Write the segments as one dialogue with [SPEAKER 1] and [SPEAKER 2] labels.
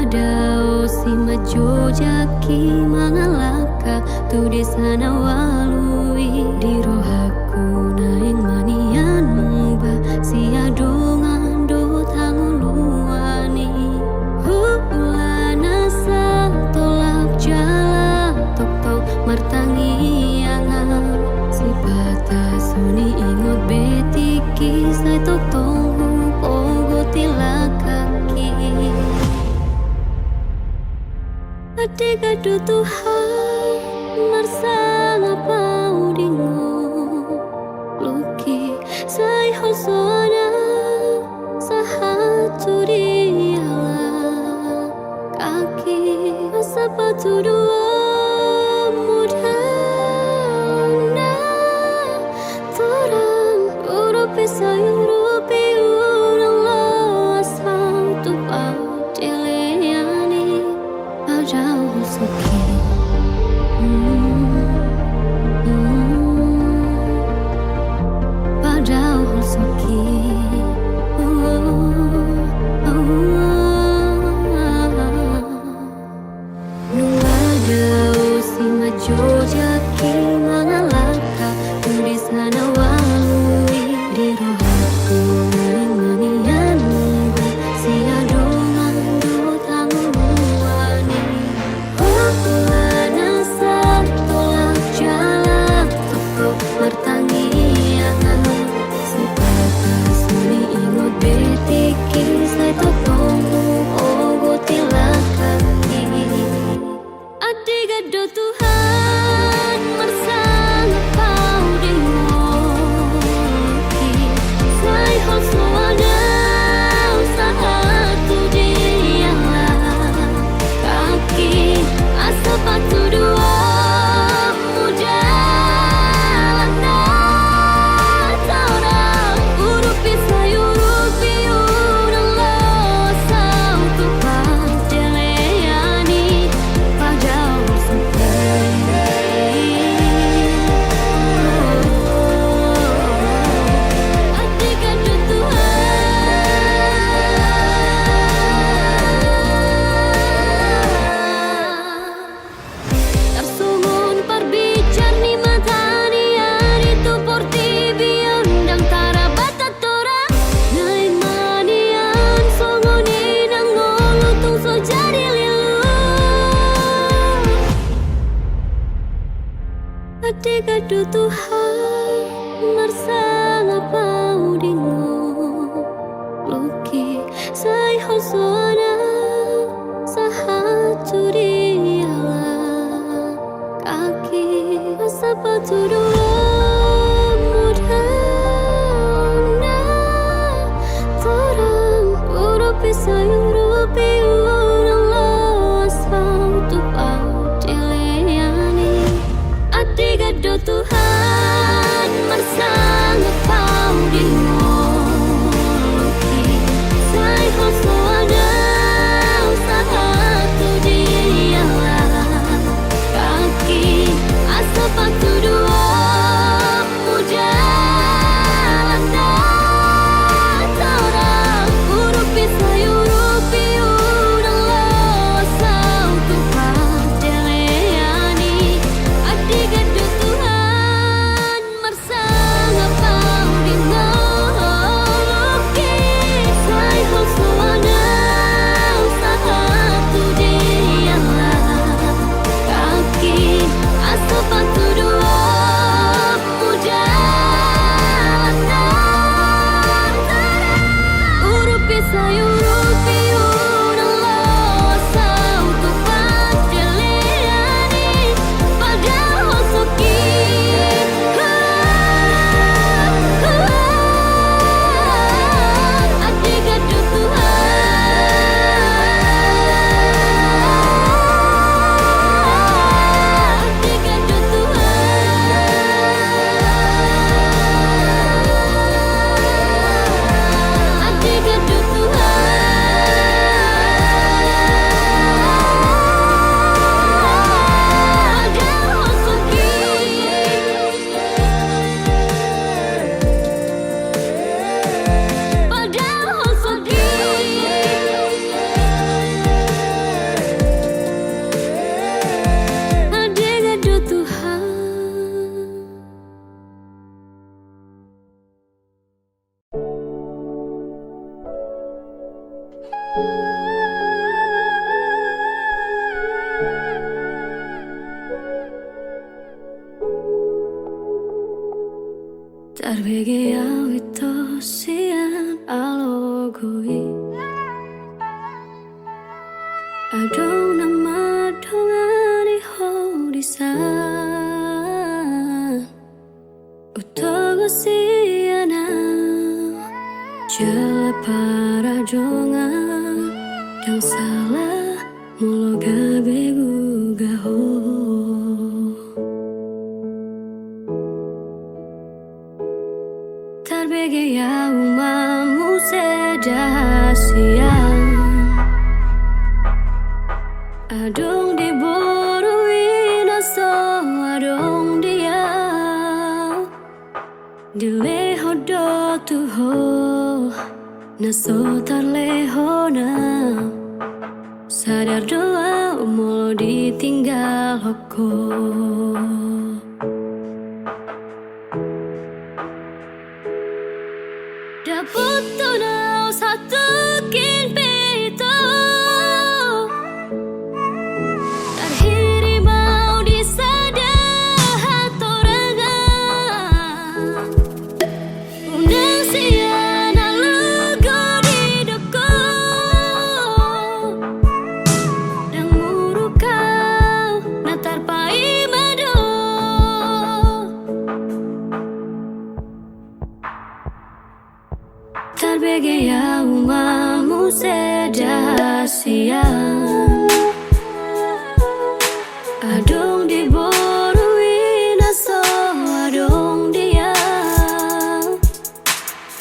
[SPEAKER 1] Nulada si majo jaki mangalaka tu desana walui di rohaku naing manian muba si adongan do tanguluani hulana sa tolak jala tok tau martangi angan si bata suni ingot betiki sai tok tong pogo tilakaki Ade gadu Tuhan marsang apa udingo luki sai hosona sahatu diala kaki sepatu dua muda na torang urupi sayurupi urang lo asal tu padeleani jauh suki padahal suki Nulada si majo jaki mangalaka tu desana walui di rohaku naing manian muba si adongan do tanguluani hulana sa tolak jala tok martangi angan si bata suni ingot betiki sai tok tonggu ogo tilakaki Ade gado Tuhan marsang apa udingoki sai hosoana sahatu diala kaki sepatu dua muda na taurang urupi sayurupi urang lo sau tu padeleani padahal suki Ade gadu Tersungun perbicar ni matahari hari tu porti biondang tarabata tora naik manian songoni nang ngolu tung so jadi lilu Ade gadu Tuhan marsang apa udingo luki sai hosona sahatu diala kaki sepatu dua muda na torang urupi sayurupi urang lo asal tu padeleani Ade gado Tuhan marsang apa udingo luki sai hosoana sahatu diala kaki sepatu dua muda na taurang urupi sayurupi urang lo sau tu padeleani Ade gado Tuhan Tarbege awito sian alogoi Adong nama dongani hodisan Utogo siana Jala para jongan Dang salah mulo gabe gugaho Tarbege ya umamu sedasian Adong di boruin aso adong dia Dileho do tuho naso tarleho na Sadar doa umolo ditinggal hoko Dapat tunau satu kin pito Terhiri mau disadah hatorangan Undang siana lugo di doko Dan muru kau natar pai mado Tarbege ya umamu sedasian Adong di boruin aso adong dia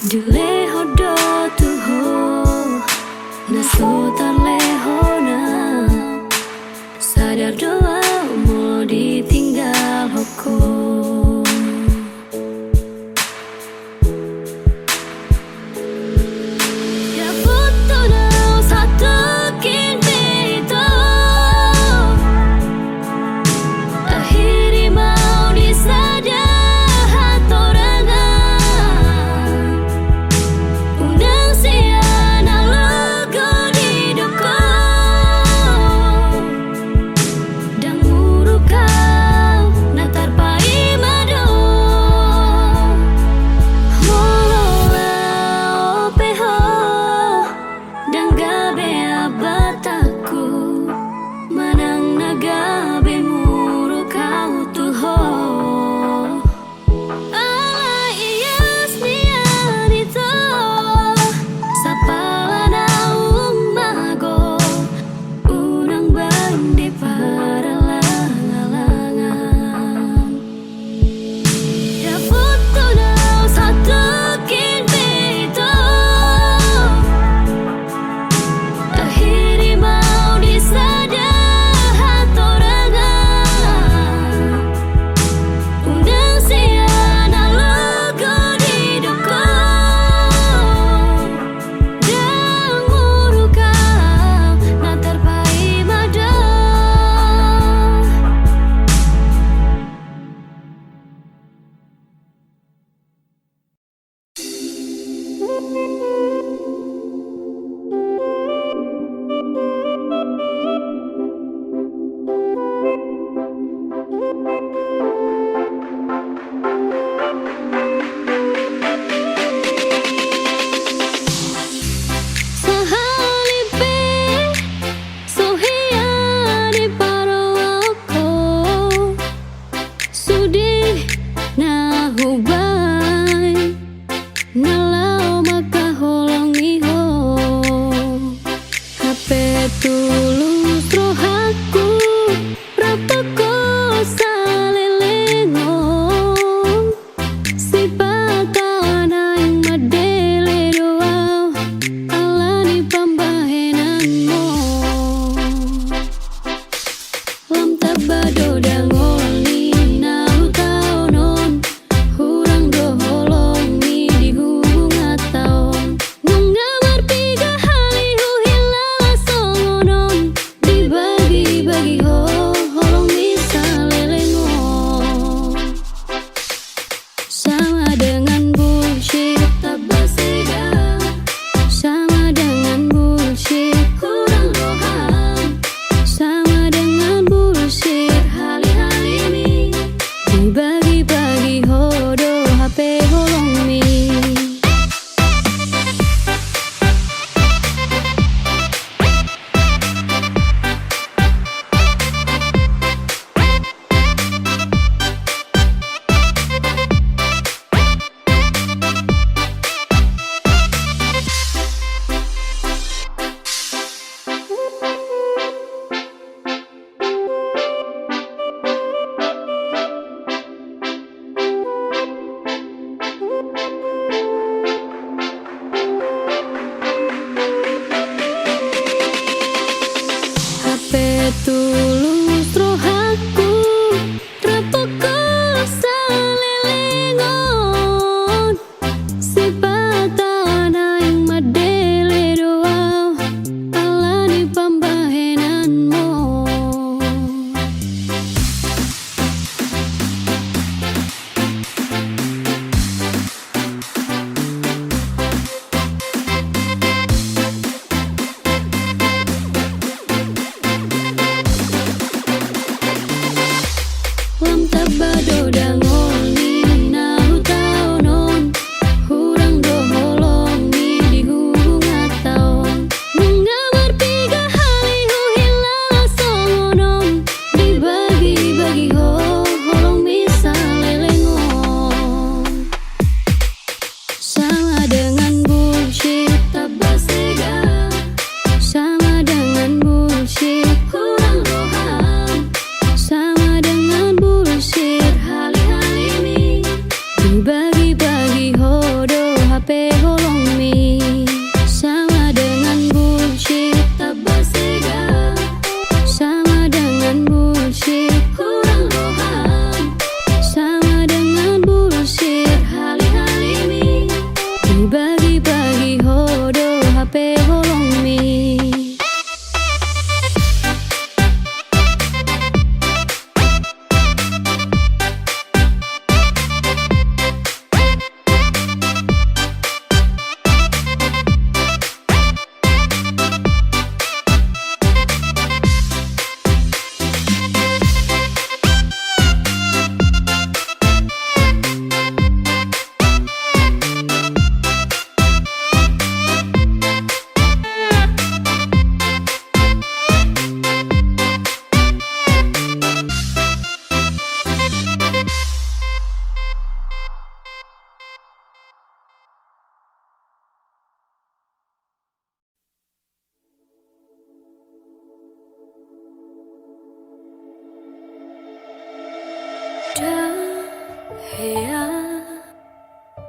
[SPEAKER 1] Dileho do tuho naso tarleho na Sadar doa mulo ditinggal hoko Bagi-bagi hodo HP golong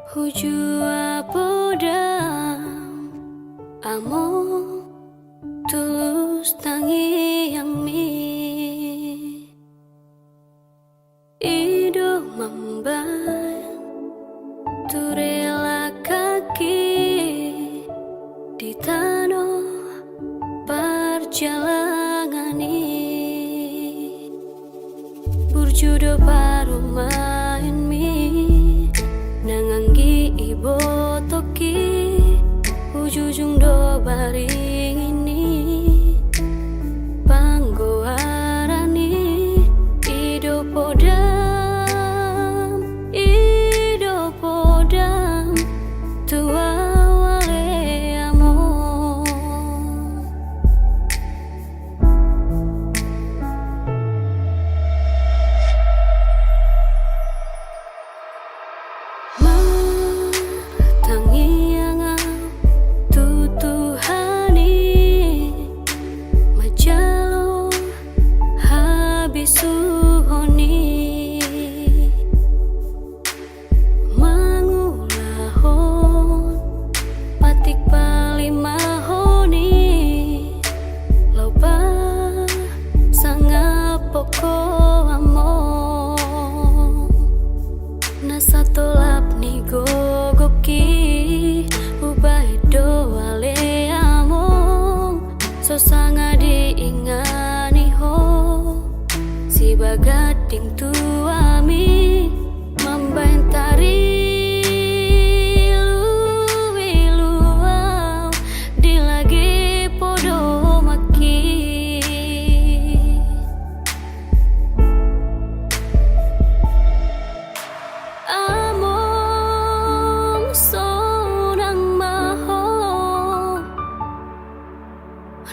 [SPEAKER 1] Hujua podam amo tulus tangi yang mi ido mamban turela kaki di tanah perjalanan ini berjudo baru main mi nanganggi ibo toki ujung do baring ini panggo arani ido podam tua wale amo satolap ni gogoki ubah do wale among so sanga diingani ho si bagating tuami membentari luau di lagi podo maki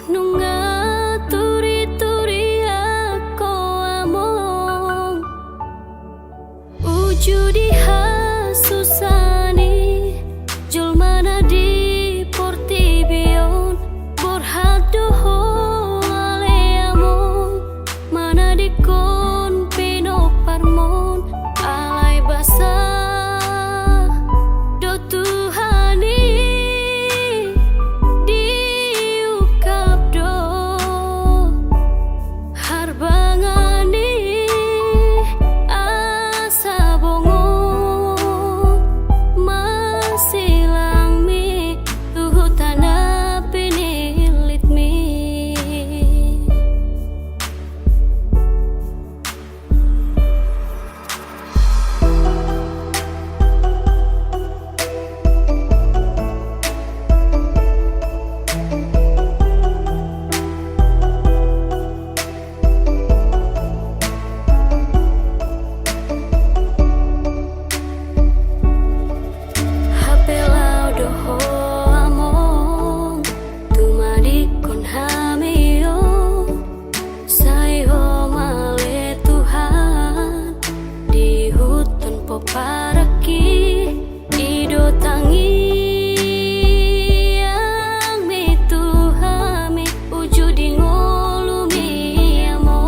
[SPEAKER 1] nunga turi ako among ujudi hasusani julmana di portibion borhado ale among mana di kon pino parmon alai basa do tuhani paraki ido tangi yang mituhami ujudi ngolumi amo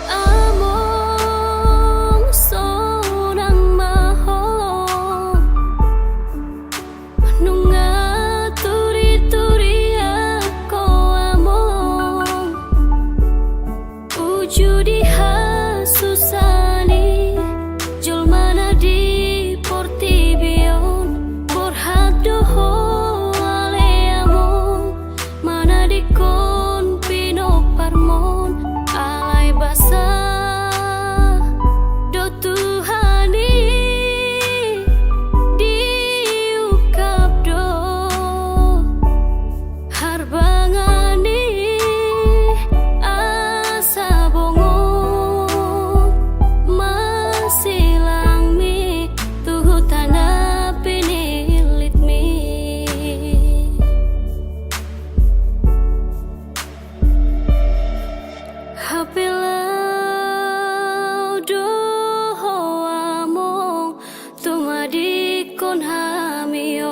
[SPEAKER 1] among sonang maho nunga turi ako among judi hasusani julmana di portibion borhado ale among mana di kon pino parmon alai basa do tuhani di ukap do harbangani hapilau do among tumadi kon hamion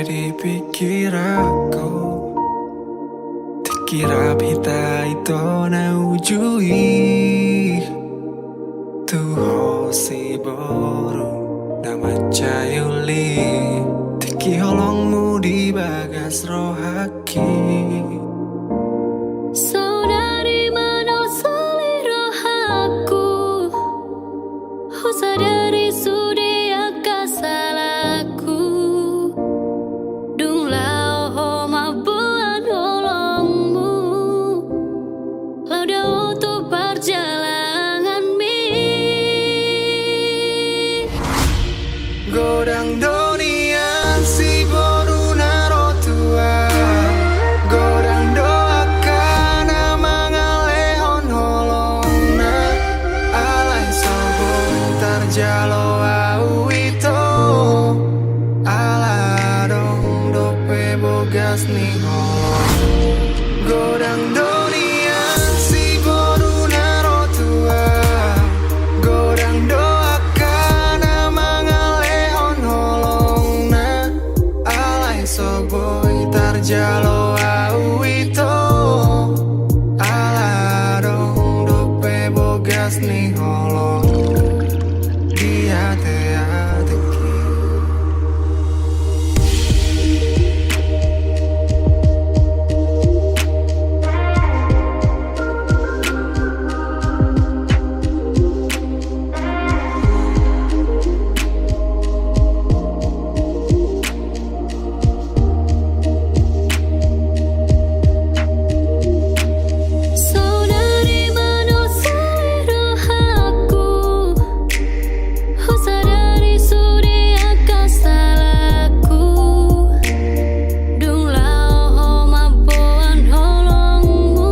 [SPEAKER 2] dipikir aku Dikira pita ito na ujui Tuho si boru na macayuli Tiki holongmu di bagas rohaki
[SPEAKER 1] Saudari mana seliro aku Sadari sudi akasalku Dung lao ho mabuan holongmu Lau dah untuk perjalanan mi
[SPEAKER 2] Godang donian si boru naro tua Godang doakan mangalehon holongna Alai sobong tarjalo au ito Ala dong dope bogas ni holong Godang donian si boru naro tua Godang doakan mangalehon holongna Alai soboy tarjalo au ito Ala dong dope bogas ni holong Dia te-ateki
[SPEAKER 1] Saudari mana seliro aku Sadari sudi akasalku Dung lao ho mabuan holongmu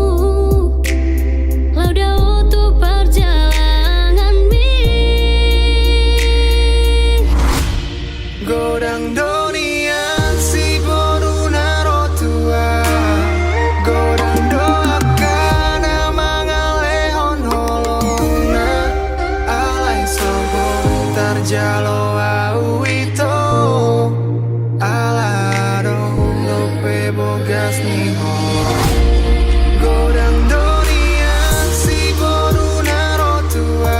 [SPEAKER 1] Lau dah untuk perjalanan mi
[SPEAKER 2] Godang donian si boru naro tua Godang doakan mangalehon holongna Alai sobong tarjalo au ito Ala dong lope bogas ni holong Godang donian si boru naro tua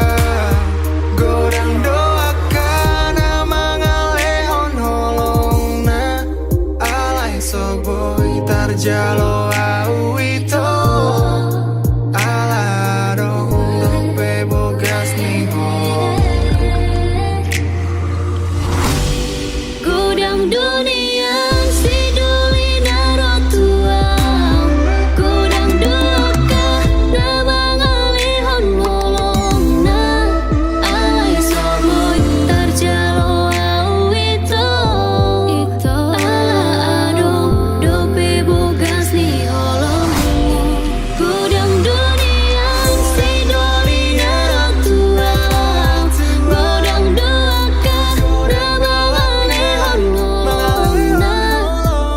[SPEAKER 2] Godang doakan mangalehon holongna Alai soboy tarjalo au ito Ala dong lope bogas ni holong
[SPEAKER 1] Godang dunian si duli naro tua Godang doaka nama ngalihon holongna Alai soboy tarjalo au ito Ala adong dope bogas ni holongmu Godang dunian si duli naro tua Godang doaka nama ngalihon holongna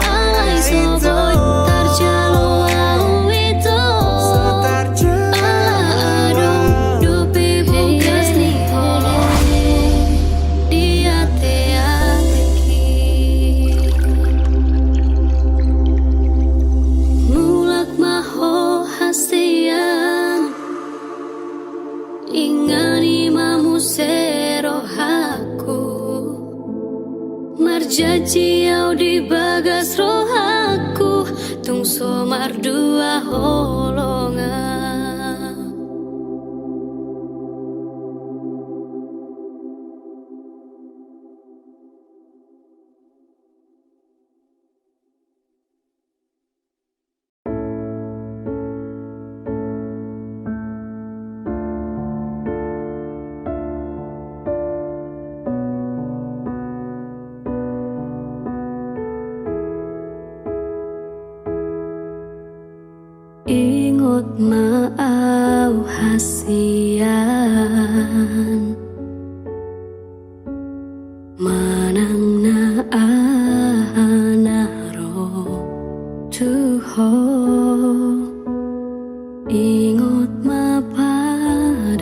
[SPEAKER 1] Alai soboy tarjalo au ito Ala adong dope bogas ni holongmu Dia te-ateki Mulak maho hasian Ingani mamu serohaku Marjaji au di bagas rohaku Tung somar dua holongan Ingot maau hasian Manang na anaro tuho Ingot mapadatai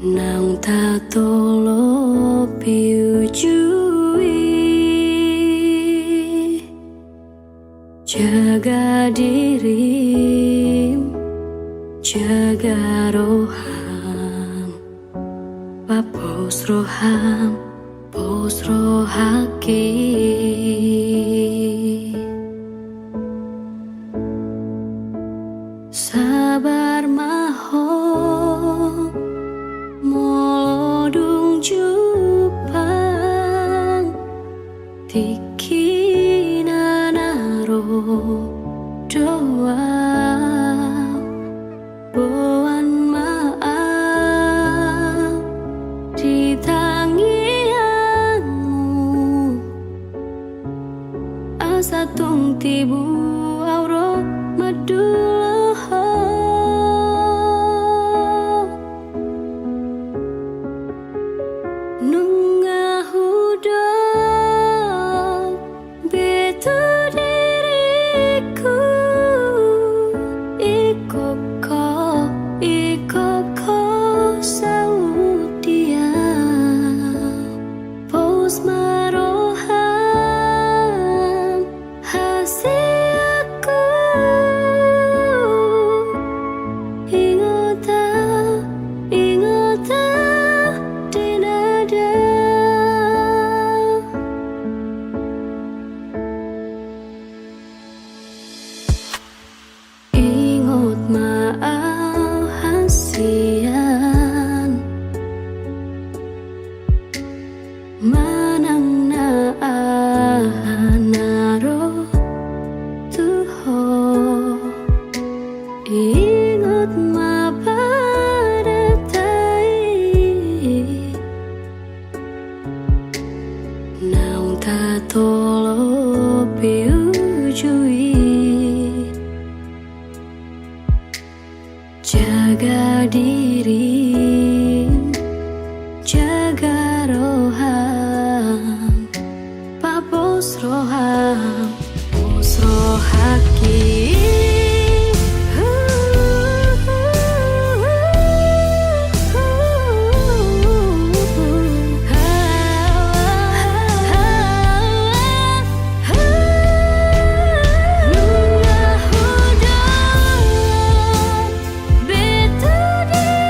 [SPEAKER 1] Nang tatolo piujui, jaga dirim, jaga roham, papos roham, pos rohaki. Sabar maho molodung jupang tikina naro doa boan maaf di tangianmu asa tung tibu auro maduloho nunga hudok betu diriku ikoko saudia pos maroham hasiaku ingota dinada ingot maaf hasian manang naro tuho ingot ma pada tai naung ta tolo piujui, jaga diri, jaga roham, papos roham, pos rohaki. Nunga hudok betu diriku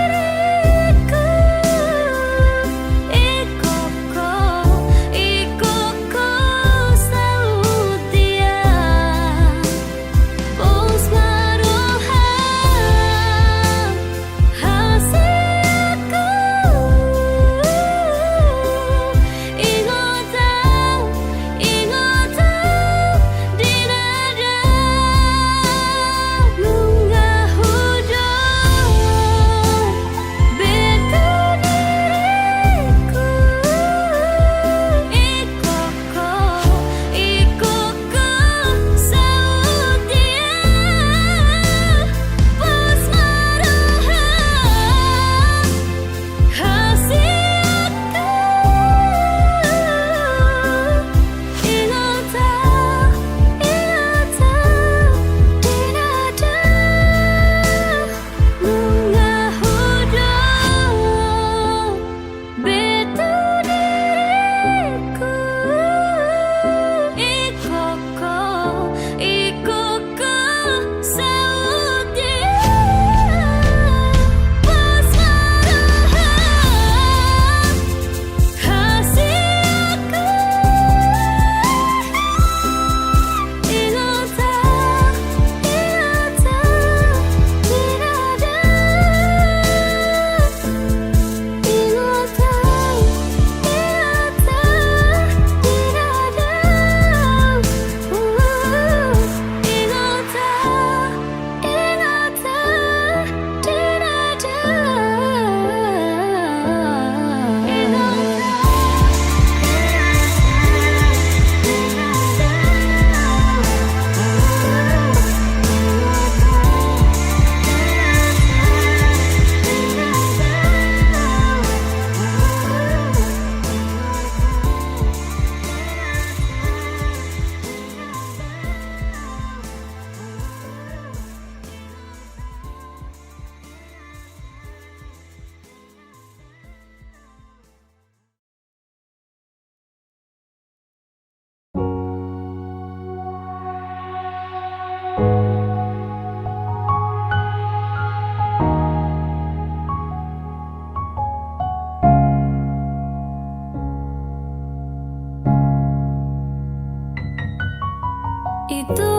[SPEAKER 1] itu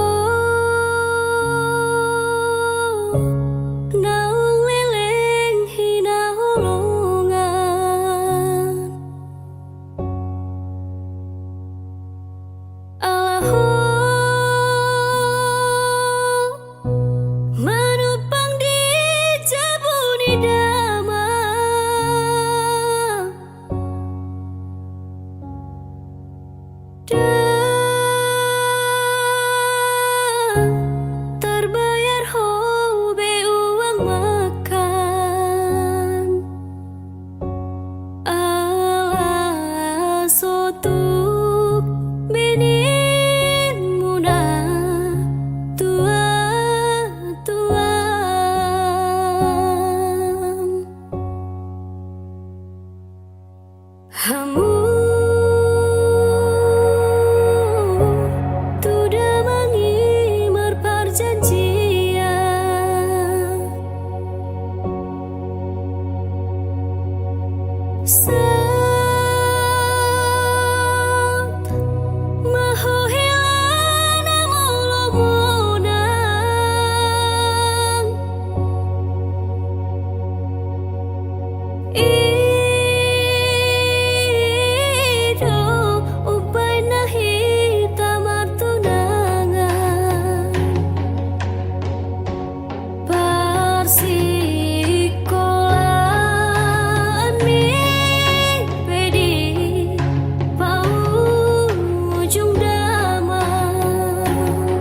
[SPEAKER 1] naung leleng hina holongan Alahu manupang di jabuni dama terbayar hobe uang makan ala sotuk benin muna tua hamu tuda mangimar perjanjian saat maho hilana molomonang Ido upay nahita martunangan Persikolaan mi pedi paujung damang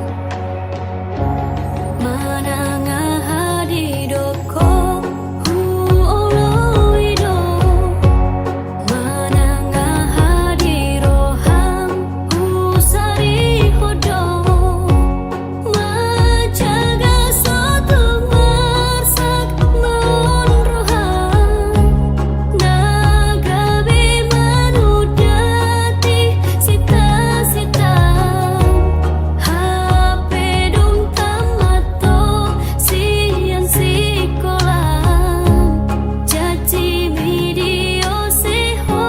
[SPEAKER 1] Manangah hadidoko hu oloido Manangah hadiroham hu sarihodo Majaga sotu marsak monroham Nagabe manudati sita-sita Hape dong tamato sian sikolam Jaji video seho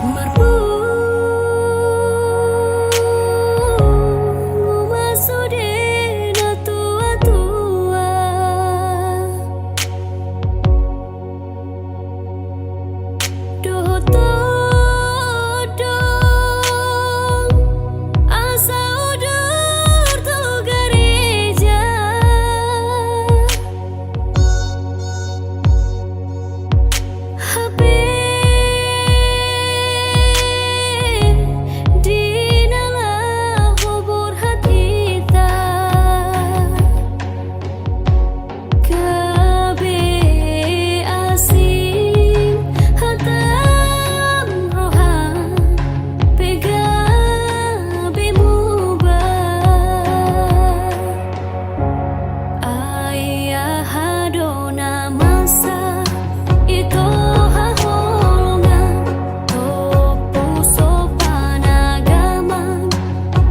[SPEAKER 1] Marpu masudena tua-tua Doho todong asa udur tu gereja Hape dinalah hubur hatita Kabe asing hatam roham Pegabe mubah Ayah hadona masa itu haholongan Topu sopan agaman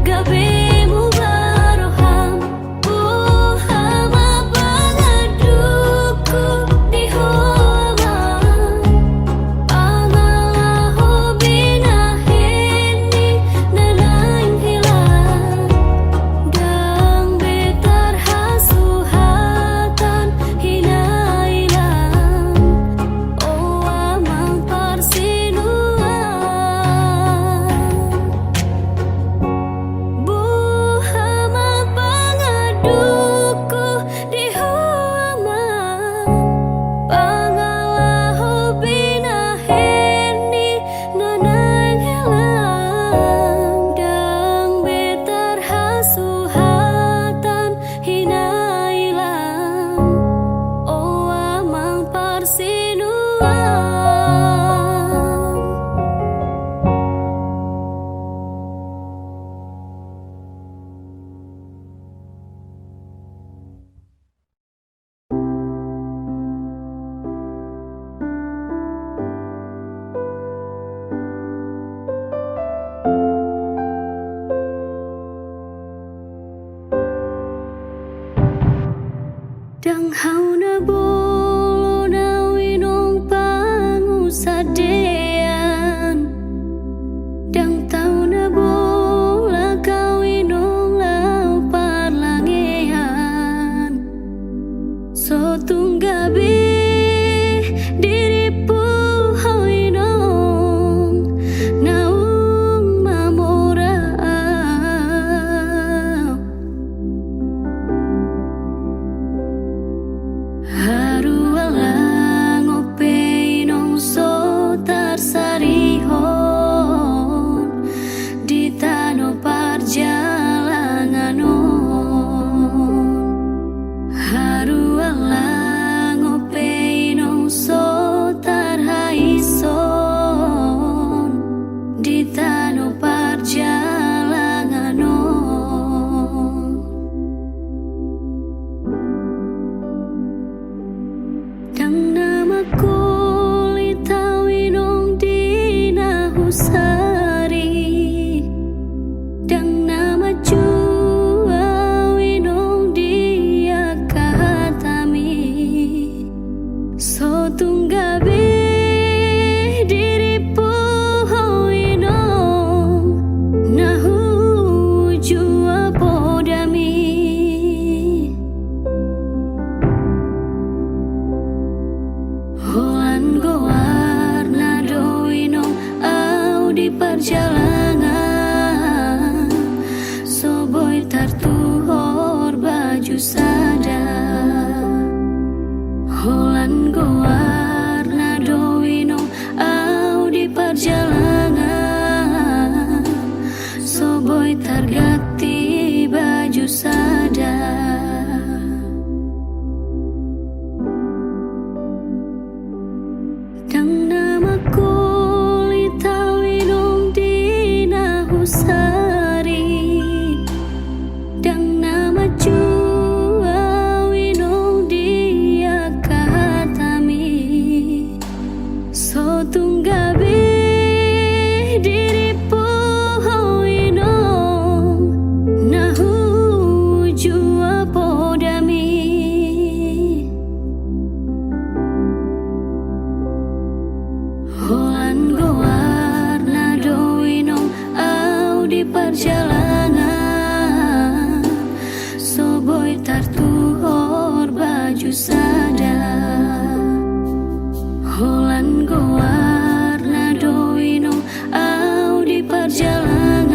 [SPEAKER 1] Gabe mubaroham Buhama pangaduku di homan Pangalaho binaheni nanaing hilang Dang betar hasuhatan hinailang O amang parsinuan Buhama pangaduku di huaman Pangalaho binaheni nanaing hilang Dang betar hasuhatan hinailang O amang parsinuan hauna bolo na winong pangusadean dang tau na bola kawinong lau parlangean so tunggabi diripu hoinong naung mamorao haru alang opeinong so tarsarihon di tano parjalangan haru alang opeinong so tarhaison di tano parjalangan dang nama kulit winong dina husari dang nama jua winong dia katami so tunggabi diripu hoinong nahu jua podami holan goar na doinong au di perjalanan so boy tartuhor baju sada holan goar na doinong au di perjalanan so boy targati baju sada dang nama kulit winong dina husari dang nama jua winong dia katami so tunggabi diripu hoinong nahu jua podami holan goar na doinong au di perjalanan so boy tartuhor baju sada holan goar na doinong au di perjalanan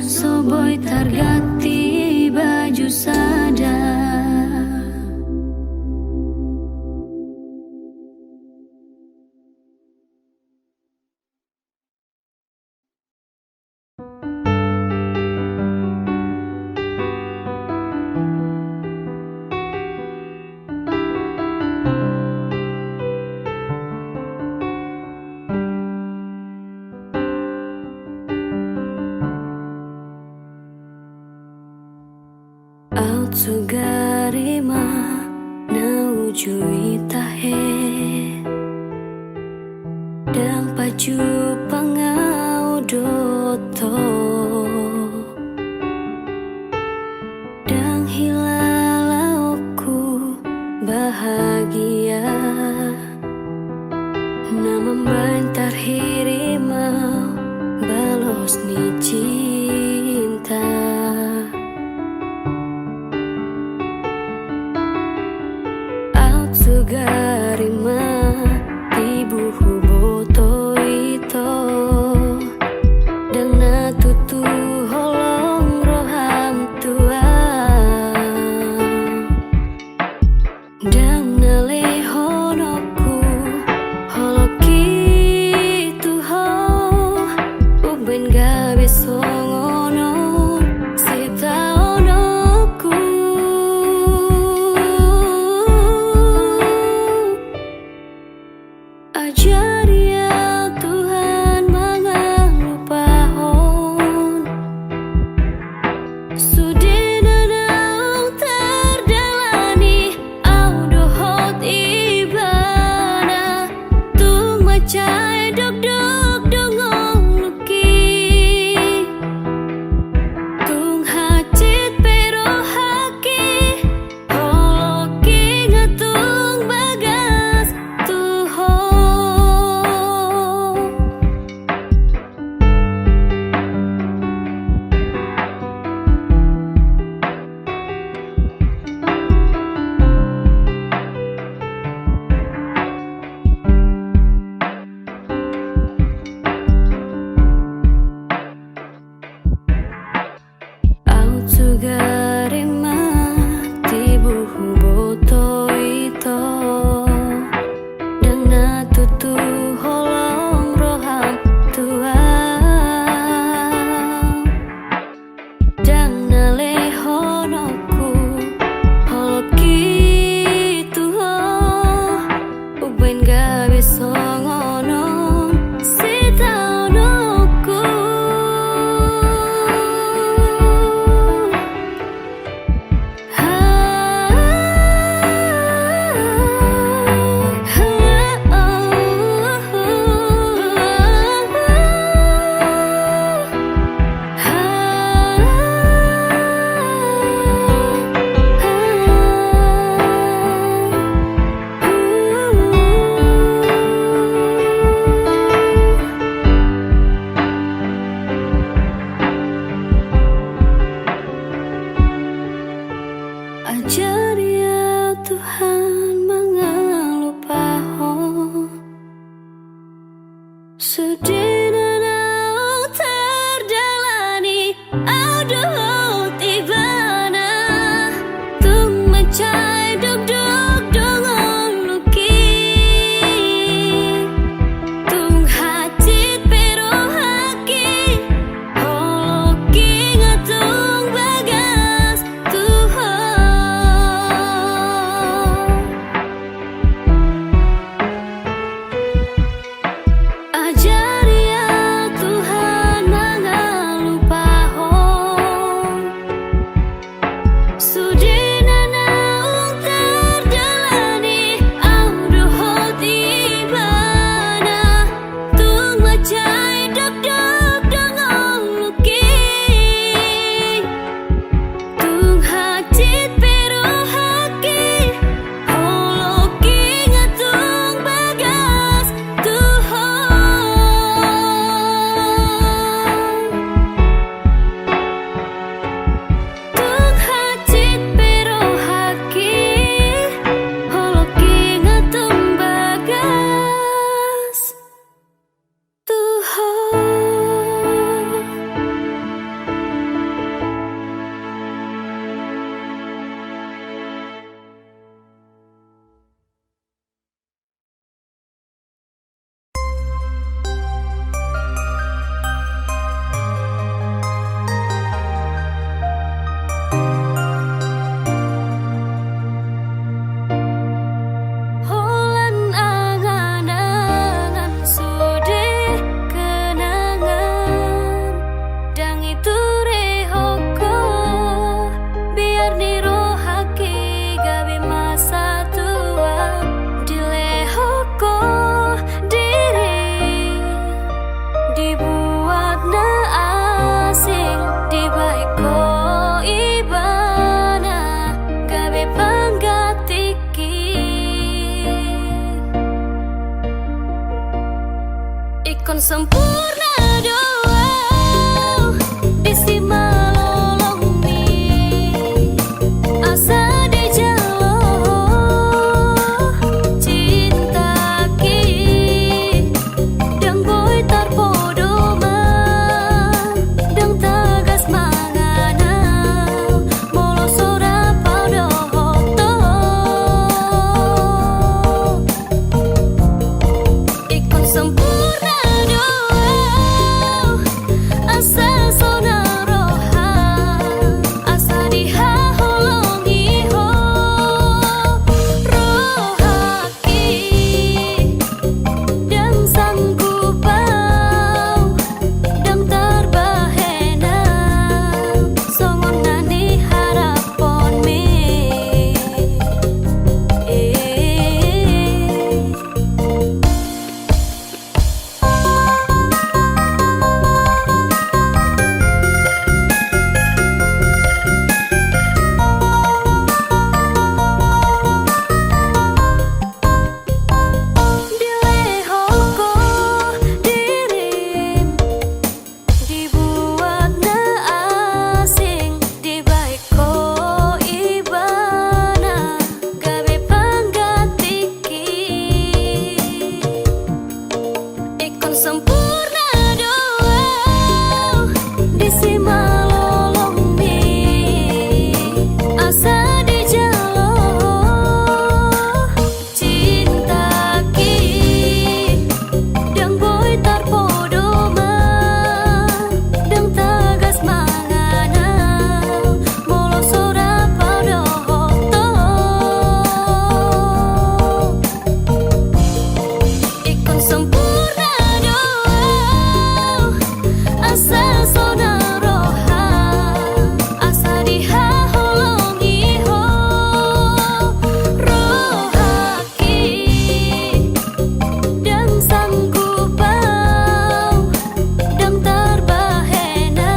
[SPEAKER 1] so boy targati baju sada. Sugarima na ujui tahe dang paju pangau doto dang hilalaoku bahagia na membantar hirimau balos ni cinta sugarima ibu huboto ito dang natutu holong roham tua dang nalehonoku holoki tuho uben gabe Ikon sempurna doa Disi malolong mi Asa di jalo Cinta ki Dang boy tarpodoma Dang tagas mangana Molo sora paudo hoto Ikon sempurna doa Asa sona roha Asa diha holong iho Roha ki Dang sanggup bau Dang terbahena Songon nani harapon me Dilehoko dirim Dibuat na asing Dibaiko ibana Gabe panggatiki Ikon sempurna doa Disi malolong mi Asa di jalo Cinta ki Dang boy tarpodoma Dang tagas mangana Molo sora paudo hoto Ikon sempurna doa Asa sona roha Asa diha holong iho Roha ki Dang sanggup bau Dang terbahena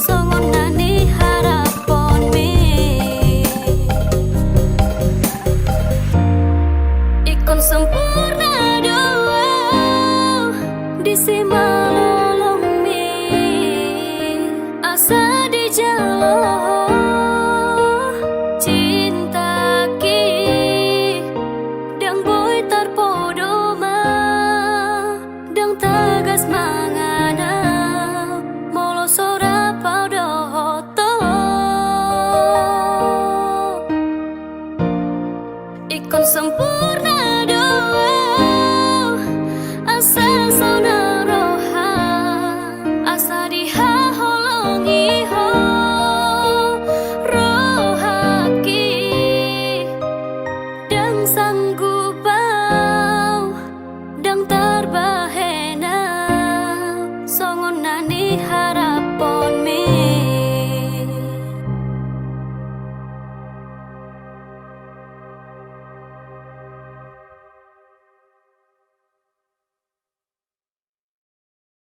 [SPEAKER 1] Songon nani harapon me Ikon sempurna doa Disi malolong mi Asa di jalo Cinta ki Dang boy tarpodoma Dang tagas mangana Molo sora paudo hoto Ikon sempurna